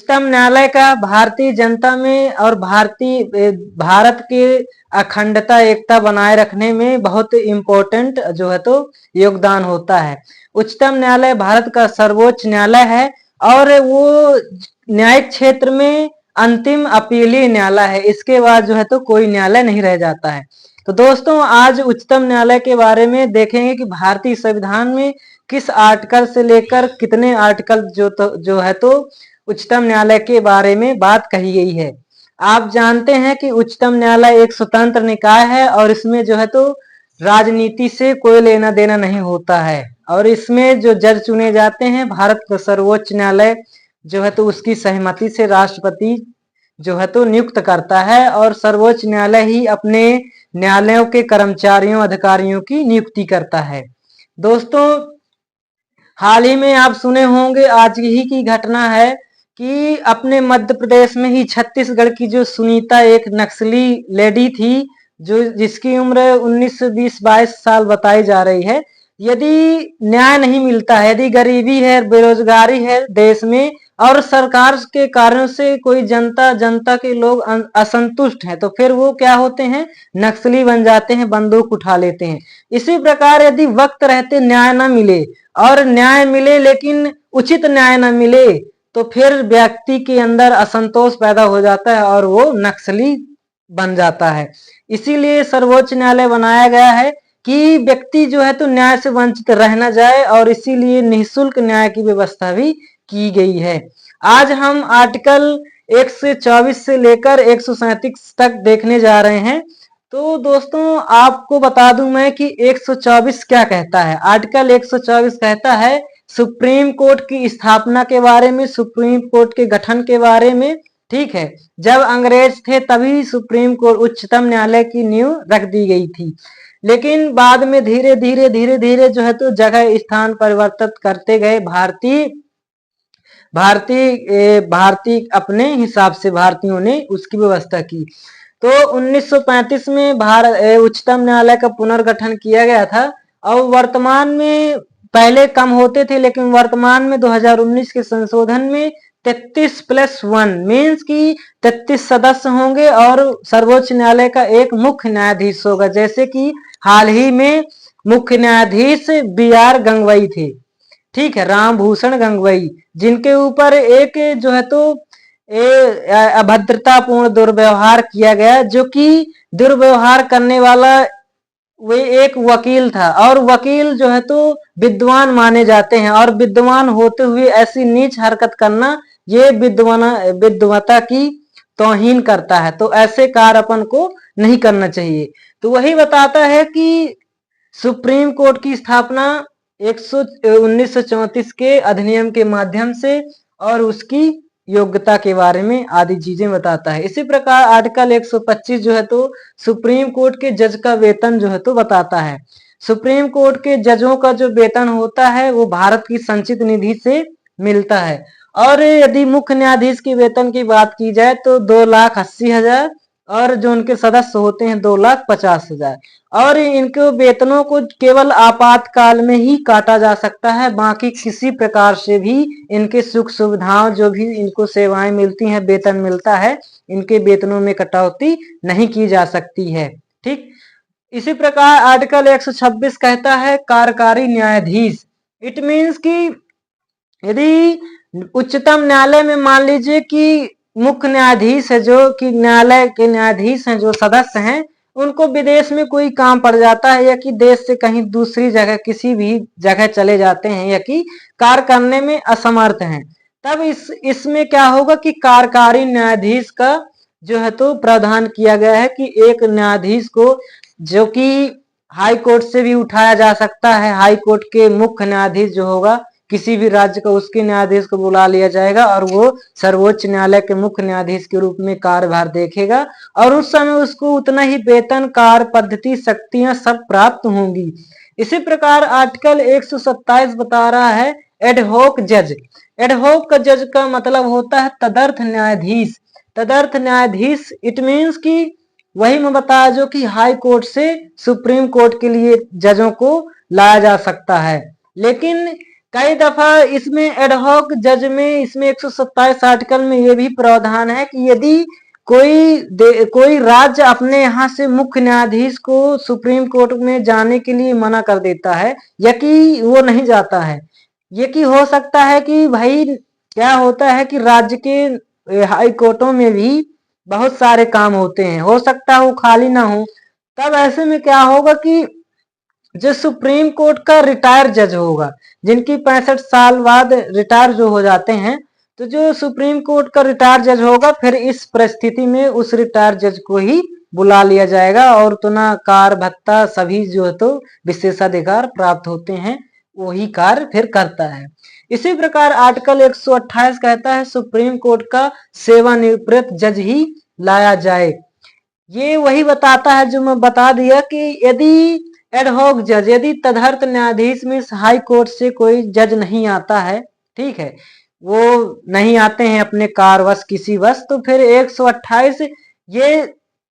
उच्चतम न्यायालय का भारतीय जनता में और भारत की अखंडता एकता बनाए रखने में बहुत इम्पोर्टेंट जो है तो योगदान होता है। उच्चतम न्यायालय भारत का सर्वोच्च न्यायालय है और वो न्यायिक क्षेत्र में अंतिम अपीलीय न्यायालय है। इसके बाद जो है तो कोई न्यायालय नहीं रह जाता है। तो दोस्तों आज उच्चतम न्यायालय के बारे में देखेंगे कि भारतीय संविधान में किस आर्टिकल से लेकर कितने आर्टिकल जो है तो उच्चतम न्यायालय के बारे में बात कही गई है। आप जानते हैं कि उच्चतम न्यायालय एक स्वतंत्र निकाय है और इसमें जो है तो राजनीति से कोई लेना देना नहीं होता है और इसमें जो जज चुने जाते हैं भारत का सर्वोच्च न्यायालय जो है तो उसकी सहमति से राष्ट्रपति जो है तो नियुक्त करता है और सर्वोच्च न्यायालय ही अपने न्यायालयों के कर्मचारियों अधिकारियों की नियुक्ति करता है। दोस्तों हाल ही में आप सुने होंगे, आज ही की घटना है कि अपने मध्य प्रदेश में ही छत्तीसगढ़ की जो सुनीता एक नक्सली लेडी थी जो जिसकी उम्र 19 20 22 साल बताई जा रही है। यदि न्याय नहीं मिलता है, यदि गरीबी है, बेरोजगारी है देश में और सरकार के कार्यों से कोई जनता के लोग असंतुष्ट हैं तो फिर वो क्या होते हैं, नक्सली बन जाते हैं, बंदूक उठा लेते हैं। इसी प्रकार यदि वक्त रहते न्याय न मिले और न्याय मिले लेकिन उचित न्याय न मिले तो फिर व्यक्ति के अंदर असंतोष पैदा हो जाता है और वो नक्सली बन जाता है। इसीलिए सर्वोच्च न्यायालय बनाया गया है कि व्यक्ति जो है तो न्याय से वंचित रह न जाए और इसीलिए निःशुल्क न्याय की व्यवस्था भी की गई है। आज हम आर्टिकल 124 से लेकर 137 तक देखने जा रहे हैं। तो दोस्तों आपको बता दूं मैं कि 124 क्या कहता है। आर्टिकल 124 कहता है सुप्रीम कोर्ट की स्थापना के बारे में, सुप्रीम कोर्ट के गठन के बारे में। ठीक है, जब अंग्रेज थे तभी सुप्रीम कोर्ट उच्चतम न्यायालय की नींव रख दी गई थी, लेकिन बाद में धीरे धीरे जो है तो जगह स्थान परिवर्तित करते गए। भारतीय अपने हिसाब से भारतीयों ने उसकी व्यवस्था की। तो 1935 में उच्चतम न्यायालय का पुनर्गठन किया गया था और वर्तमान में पहले कम होते थे लेकिन वर्तमान में 2019 के संशोधन में 33+1 मीन्स की 33 सदस्य होंगे और सर्वोच्च न्यायालय का एक मुख्य न्यायाधीश होगा। जैसे कि हाल ही में मुख्य न्यायाधीश BR गंगवई थे, ठीक है, रामभूषण गंगवई, जिनके ऊपर एक जो है तो अभद्रतापूर्ण दुर्व्यवहार किया गया, जो कि दुर्व्यवहार करने वाला वे एक वकील था और वकील जो है तो विद्वान माने जाते हैं और विद्वान होते हुए ऐसी नीच हरकत करना ये विद्वता की तौहीन करता है। तो ऐसे कार्य अपन को नहीं करना चाहिए। तो वही बताता है कि सुप्रीम कोर्ट की स्थापना 1934 के अधिनियम के माध्यम से और उसकी योग्यता के बारे में आदि चीजें बताता है। इसी प्रकार आर्टिकल 125 जो है तो सुप्रीम कोर्ट के जज का वेतन जो है तो बताता है। सुप्रीम कोर्ट के जजों का जो वेतन होता है वो भारत की संचित निधि से मिलता है और यदि मुख्य न्यायाधीश के वेतन की बात की जाए तो 2,80,000 और जो उनके सदस्य होते हैं 2,50,000 और इनके वेतनों को केवल आपातकाल में ही काटा जा सकता है, बाकी किसी प्रकार से भी इनके सुख सुविधाओं जो भी इनको सेवाएं मिलती हैं, वेतन मिलता है, इनके वेतनों में कटौती नहीं की जा सकती है। ठीक, इसी प्रकार आर्टिकल 126 कहता है कार्यकारी न्यायाधीश। इट मीन्स कि यदि उच्चतम न्यायालय में मान लीजिए कि मुख्य न्यायाधीश है जो कि न्यायालय के न्यायाधीश हैं जो सदस्य हैं, उनको विदेश में कोई काम पड़ जाता है या कि देश से कहीं दूसरी जगह किसी भी जगह चले जाते हैं या कि कार्य करने में असमर्थ हैं, तब इसमें क्या होगा कि कार्यकारी न्यायाधीश का जो है तो प्रावधान किया गया है कि एक न्यायाधीश को जो कि हाई कोर्ट से भी उठाया जा सकता है, हाई कोर्ट के मुख्य न्यायाधीश जो होगा किसी भी राज्य का उसके न्यायाधीश को बुला लिया जाएगा और वो सर्वोच्च न्यायालय के मुख्य न्यायाधीश के रूप में कार्यभार देखेगा और उस समय उसको उतना ही वेतन, कार्य पद्धति, शक्तियां सब प्राप्त होंगी। इसी प्रकार आर्टिकल 127 बता रहा है एडहोक जज। एडहोक जज का मतलब होता है तदर्थ न्यायाधीश। तदर्थ न्यायाधीश इट मीन्स कि वही मैं बताया जो कि हाई कोर्ट से सुप्रीम कोर्ट के लिए जजों को लाया जा सकता है, लेकिन कई दफा इसमें एडहॉक जज में इसमें 127 आर्टिकल में ये भी प्रावधान है कि यदि कोई राज्य अपने यहाँ से मुख्य न्यायाधीश को सुप्रीम कोर्ट में जाने के लिए मना कर देता है या कि वो नहीं जाता है, ये कि हो सकता है कि भाई क्या होता है कि राज्य के हाई कोर्टों में भी बहुत सारे काम होते हैं, हो सकता है वो खाली ना हो। तब ऐसे में क्या होगा कि जो सुप्रीम कोर्ट का रिटायर जज होगा, जिनकी 65 साल बाद रिटायर जो हो जाते हैं, तो जो सुप्रीम कोर्ट का रिटायर जज होगा फिर इस परिस्थिति में उस रिटायर जज को ही बुला लिया जाएगा और उतना कार भत्ता सभी जो है तो विशेषाधिकार प्राप्त होते हैं, वही कार्य फिर करता है। इसी प्रकार आर्टिकल 128 कहता है सुप्रीम कोर्ट का सेवानिवृत्त जज ही लाया जाए। ये वही बताता है जो मैं बता दिया कि यदि एडहॉक जज, यदि तदर्थ न्यायाधीश में हाई कोर्ट से कोई जज नहीं आता है, ठीक है, वो नहीं आते हैं अपने कारवश किसी वश, तो फिर 128 ये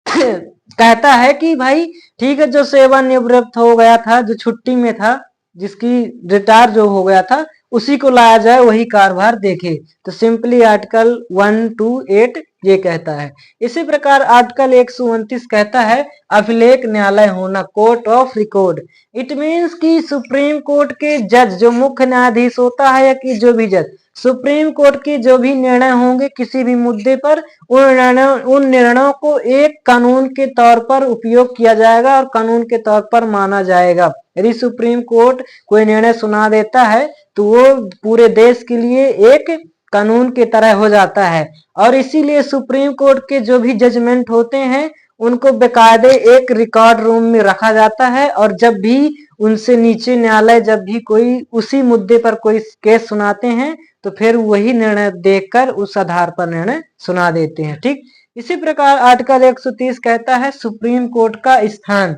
कहता है कि भाई ठीक है, जो सेवानिवृत्त हो गया था, जो छुट्टी में था, जिसकी रिटायर जो हो गया था, उसी को लाया जाए, वही कारभार देखे। तो सिंपली आर्टिकल 128 ये कहता है। इसी प्रकार आर्टिकल 129 कहता है अभिलेख न्यायालय होना, court of record. It means कि सुप्रीम कोर्ट के जज, जो मुख्य न्यायाधीश होता है या कि जो भी जज, सुप्रीम कोर्ट के जो भी निर्णय होंगे किसी भी मुद्दे पर, उन निर्णयों को एक कानून के तौर पर उपयोग किया जाएगा और कानून के तौर पर माना जाएगा। यदि सुप्रीम कोर्ट कोई निर्णय सुना देता है तो वो पूरे देश के लिए एक कानून की तरह हो जाता है और इसीलिए सुप्रीम कोर्ट के जो भी जजमेंट होते हैं उनको बेकायदे एक रिकॉर्ड रूम में रखा जाता है और जब भी उनसे नीचे न्यायालय जब भी कोई उसी मुद्दे पर कोई केस सुनाते हैं तो फिर वही निर्णय देखकर उस आधार पर निर्णय सुना देते हैं। ठीक, इसी प्रकार आर्टिकल 130 कहता है सुप्रीम कोर्ट का स्थान।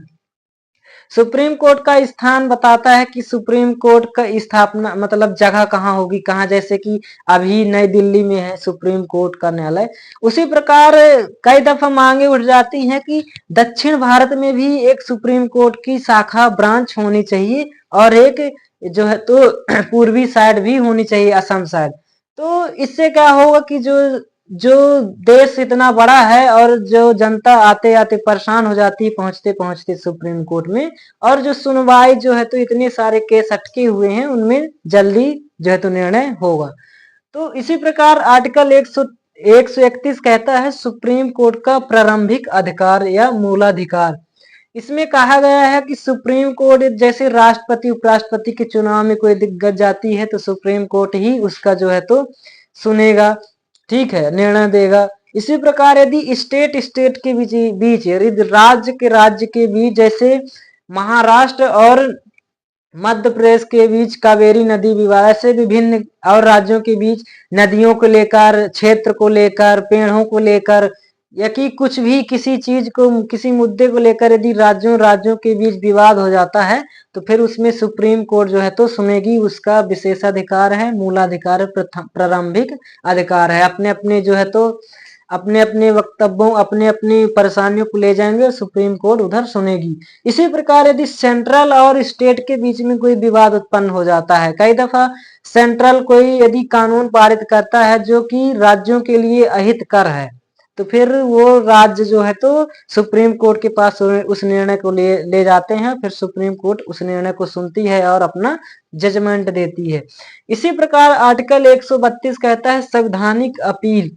सुप्रीम कोर्ट का स्थान बताता है कि सुप्रीम कोर्ट का स्थापना मतलब जगह कहाँ होगी, कहाँ, जैसे कि अभी नई दिल्ली में है सुप्रीम कोर्ट का न्यायालय। उसी प्रकार कई दफा मांगे उठ जाती हैं कि दक्षिण भारत में भी एक सुप्रीम कोर्ट की शाखा ब्रांच होनी चाहिए और एक जो है तो पूर्वी साइड भी होनी चाहिए, असम साइड। तो इससे क्या होगा कि जो जो देश इतना बड़ा है और जो जनता आते आते परेशान हो जाती है पहुंचते पहुंचते सुप्रीम कोर्ट में, और जो सुनवाई जो है तो इतने सारे केस अटके हुए हैं उनमें जल्दी जो है तो निर्णय होगा। तो इसी प्रकार आर्टिकल 131 कहता है सुप्रीम कोर्ट का प्रारंभिक अधिकार या मूलाधिकार। इसमें कहा गया है कि सुप्रीम कोर्ट जैसे राष्ट्रपति उपराष्ट्रपति के चुनाव में कोई दिक्कत जाती है तो सुप्रीम कोर्ट ही उसका जो है तो सुनेगा, ठीक है, निर्णय देगा। इसी प्रकार यदि स्टेट स्टेट के बीच यदि राज्य के बीच, जैसे महाराष्ट्र और मध्य प्रदेश के बीच कावेरी नदी विवाद, ऐसे विभिन्न और राज्यों के बीच नदियों को लेकर, क्षेत्र को लेकर, पेड़ों को लेकर या कि कुछ भी किसी चीज को, किसी मुद्दे को लेकर यदि राज्यों के बीच विवाद हो जाता है तो फिर उसमें सुप्रीम कोर्ट जो है तो सुनेगी। उसका विशेषाधिकार है, मूलाधिकार, प्रारंभिक अधिकार है। अपने अपने जो है तो अपने अपने वक्तव्यों, अपने अपनी परेशानियों को ले जाएंगे और सुप्रीम कोर्ट उधर सुनेगी। इसी प्रकार यदि सेंट्रल और स्टेट के बीच में कोई विवाद उत्पन्न हो जाता है, कई दफा सेंट्रल कोई यदि कानून पारित करता है जो कि राज्यों के लिए अहितकर है तो फिर वो राज्य जो है तो सुप्रीम कोर्ट के पास उस निर्णय को ले जाते हैं, फिर सुप्रीम कोर्ट उस निर्णय को सुनती है और अपना जजमेंट देती है। इसी प्रकार आर्टिकल 132 कहता है संवैधानिक अपील।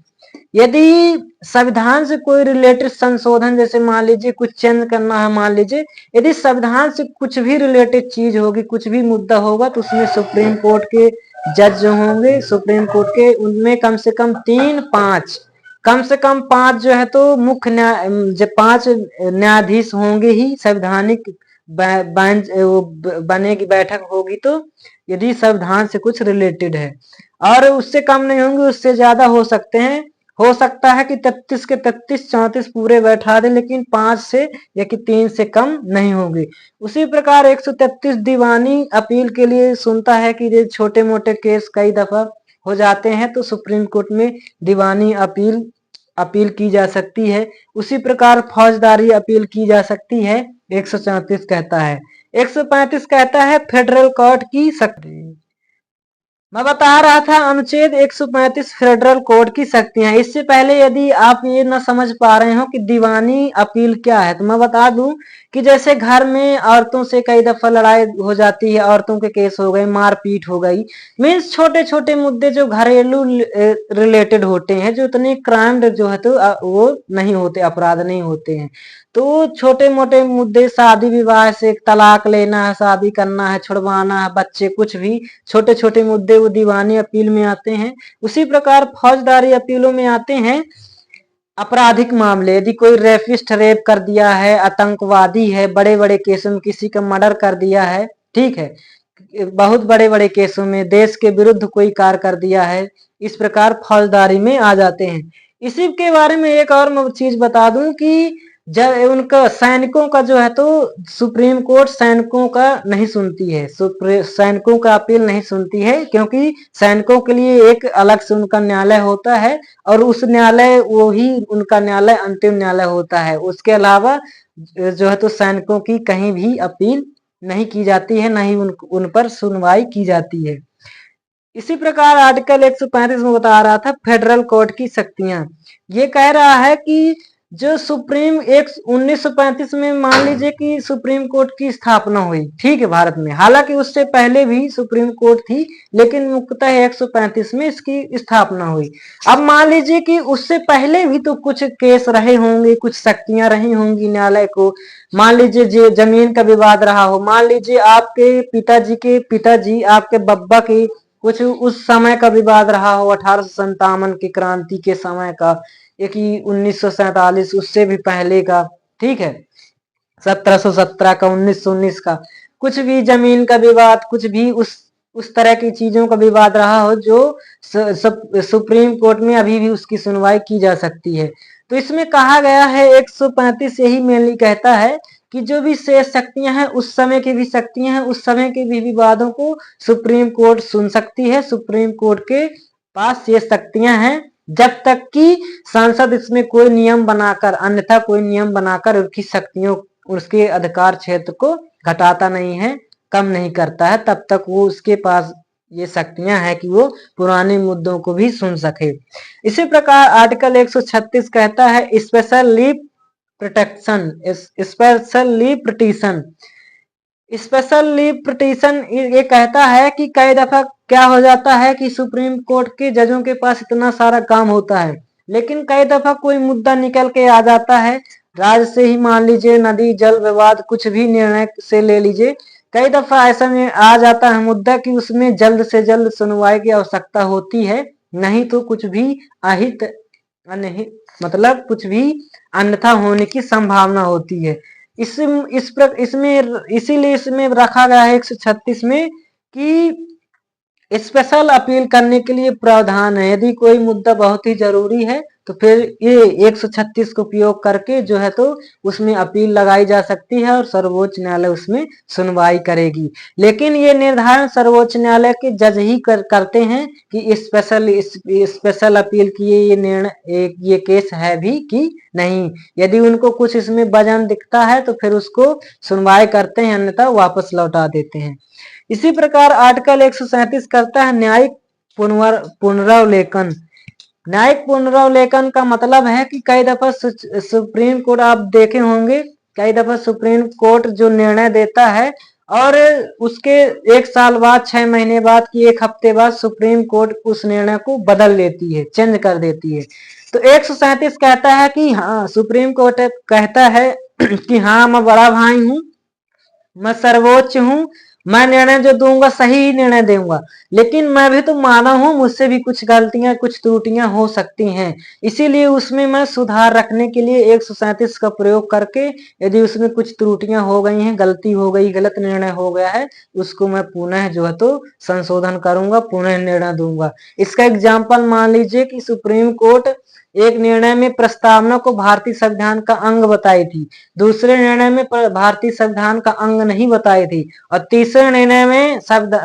यदि संविधान से कोई रिलेटेड संशोधन, जैसे मान लीजिए कुछ चेंज करना है, मान लीजिए यदि संविधान से कुछ भी रिलेटेड चीज होगी, कुछ भी मुद्दा होगा तो उसमें सुप्रीम कोर्ट के जज जो होंगे सुप्रीम कोर्ट के, उनमें कम से कम 3-5, कम से कम 5 जो है तो मुख्य न्याय 5 न्यायाधीश होंगे ही। संवैधानिक बेंच बनेगी, बैठक होगी तो यदि संविधान से कुछ रिलेटेड है, और उससे कम नहीं होंगे, उससे ज्यादा हो सकते हैं। हो सकता है कि 33 के 33 34 पूरे बैठा दे, लेकिन 5 से या कि 3 से कम नहीं होंगे। उसी प्रकार 133 दीवानी अपील के लिए सुनता है कि छोटे मोटे केस कई दफा हो जाते हैं तो सुप्रीम कोर्ट में दीवानी अपील की जा सकती है। उसी प्रकार फौजदारी अपील की जा सकती है, 134 कहता है। 135 कहता है फेडरल कोर्ट की शक्ति। मैं बता रहा था अनुच्छेद 135 फेडरल कोड की शक्तियां। इससे पहले यदि आप ये न समझ पा रहे हो कि दीवानी अपील क्या है, तो मैं बता दूं कि जैसे घर में औरतों से कई दफा लड़ाई हो जाती है, औरतों के केस हो गए, मारपीट हो गई, मीन्स छोटे छोटे मुद्दे जो घरेलू रिलेटेड होते हैं, जो इतने क्राइम जो है तो वो नहीं होते, अपराध नहीं होते हैं। तो छोटे मोटे मुद्दे, शादी विवाह से तलाक लेना है, शादी करना है, छुड़वाना है, बच्चे, कुछ भी छोटे छोटे मुद्दे वो दीवानी अपील में आते हैं। उसी प्रकार फौजदारी अपीलों में आते हैं आपराधिक मामले। यदि कोई रेपिस्ट रेप कर दिया है, आतंकवादी है, बड़े बड़े केसों में किसी का मर्डर कर दिया है, ठीक है, बहुत बड़े बड़े केसों में देश के विरुद्ध कोई कार्य कर दिया है, इस प्रकार फौजदारी में आ जाते हैं। इसी के बारे में एक और मैं चीज बता दूं कि जब उनका सैनिकों का जो है तो सुप्रीम कोर्ट सैनिकों का नहीं सुनती है, सैनिकों का अपील नहीं सुनती है, क्योंकि सैनिकों के लिए एक अलग से उनका न्यायालय होता है, और उस न्यायालय वो ही उनका न्यायालय अंतिम न्यायालय होता है। उसके अलावा जो है तो सैनिकों की कहीं भी अपील नहीं की जाती है, नहीं उन पर सुनवाई की जाती है। इसी प्रकार आर्टिकल 135 में बता रहा था फेडरल कोर्ट की शक्तियां। ये कह रहा है कि जो सुप्रीम एक 1935 में मान लीजिए कि सुप्रीम कोर्ट की स्थापना हुई, ठीक है, भारत में। हालांकि उससे पहले भी सुप्रीम कोर्ट थी, लेकिन मुख्यतः 135 में इसकी स्थापना हुई। अब मान लीजिए कि उससे पहले भी तो कुछ केस रहे होंगे, कुछ शक्तियां रही होंगी न्यायालय को। मान लीजिए जमीन का विवाद रहा हो, मान लीजिए आपके पिताजी के पिताजी आपके बब्बा की कुछ उस समय का विवाद रहा हो, 1857 की क्रांति के समय का, एक ही 1947 उससे भी पहले का, ठीक है, 1717 का, 1919 का, कुछ भी जमीन का विवाद, कुछ भी उस तरह की चीजों का विवाद रहा हो जो सुप्रीम कोर्ट में अभी भी उसकी सुनवाई की जा सकती है। तो इसमें कहा गया है 135 यही मेनली कहता है कि जो भी शेष शक्तियां हैं, उस समय की भी शक्तियां हैं, उस समय के भी विवादों को सुप्रीम कोर्ट सुन सकती है। सुप्रीम कोर्ट के पास ये शक्तियां हैं, जब तक कि संसद इसमें कोई नियम बनाकर, अन्यथा कोई नियम बनाकर उसकी शक्तियों, उसके अधिकार क्षेत्र को घटाता नहीं है, कम नहीं करता है, तब तक वो उसके पास ये शक्तियां हैं कि वो पुराने मुद्दों को भी सुन सके। इसी प्रकार आर्टिकल 136 कहता है special leave protection, special leave petition. Special leave petition ये कहता है कि कई दफा क्या हो जाता है कि सुप्रीम कोर्ट के जजों के पास इतना सारा काम होता है, लेकिन कई दफा कोई मुद्दा निकल के आ जाता है, राज्य से ही, मान लीजिए नदी जल विवाद, कुछ भी निर्णय से ले लीजिए, कई दफा ऐसा में आ जाता है मुद्दा कि उसमें जल्द से जल्द सुनवाई की आवश्यकता होती है, नहीं तो कुछ भी अहित अनहित, मतलब कुछ भी अन्यथा होने की संभावना होती है। इसमें इसीलिए इसमें रखा गया है 136 में कि स्पेशल अपील करने के लिए प्रावधान है। यदि कोई मुद्दा बहुत ही जरूरी है तो फिर ये 136 का उपयोग करके जो है तो उसमें अपील लगाई जा सकती है और सर्वोच्च न्यायालय उसमें सुनवाई करेगी। लेकिन ये निर्धारण सर्वोच्च न्यायालय के जज ही करते हैं कि स्पेशल अपील की ये निर्णय, ये केस है भी कि नहीं। यदि उनको कुछ इसमें वजन दिखता है तो फिर उसको सुनवाई करते हैं, अन्यथा वापस लौटा देते हैं। इसी प्रकार आर्टिकल 137 करता है न्यायिक पुनरावलोकन। न्यायिक पुनरावलोकन का मतलब है कि कई दफा सुप्रीम कोर्ट, आप देखे होंगे, कई दफा सुप्रीम कोर्ट जो निर्णय देता है और उसके 1 साल बाद, 6 महीने बाद कि 1 हफ्ते बाद सुप्रीम कोर्ट उस निर्णय को बदल देती है, चेंज कर देती है। तो 137 कहता है कि हाँ, सुप्रीम कोर्ट कहता है कि हाँ, मैं बड़ा भाई हूं, मैं सर्वोच्च हूं, मैं निर्णय जो दूंगा सही ही निर्णय दूंगा, लेकिन मैं भी तो मानव हूं, मुझसे भी कुछ गलतियां, कुछ त्रुटियां हो सकती हैं, इसीलिए उसमें मैं सुधार रखने के लिए 137 का प्रयोग करके यदि उसमें कुछ त्रुटियां हो गई हैं, गलती हो गई, गलत निर्णय हो गया है, उसको मैं पुनः जो है तो संशोधन करूंगा, पुनः निर्णय दूंगा। इसका एग्जाम्पल मान लीजिए कि सुप्रीम कोर्ट एक निर्णय में प्रस्तावना को भारतीय संविधान का अंग बताई थी, दूसरे निर्णय में भारतीय संविधान का अंग नहीं बताई थी, और तीसरे निर्णय में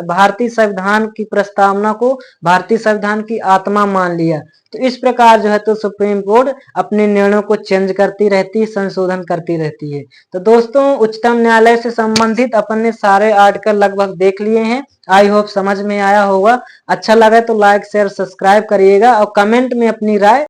भारतीय संविधान की प्रस्तावना को भारतीय संविधान की आत्मा मान लिया। तो इस प्रकार जो है तो सुप्रीम कोर्ट अपने निर्णयों को चेंज करती रहती है, संशोधन करती रहती है। तो दोस्तों, उच्चतम न्यायालय से संबंधित अपन ने सारे आर्टिकल लगभग देख लिए हैं। आई होप समझ में आया होगा। अच्छा लगा तो लाइक शेयर सब्सक्राइब करिएगा और कमेंट में अपनी राय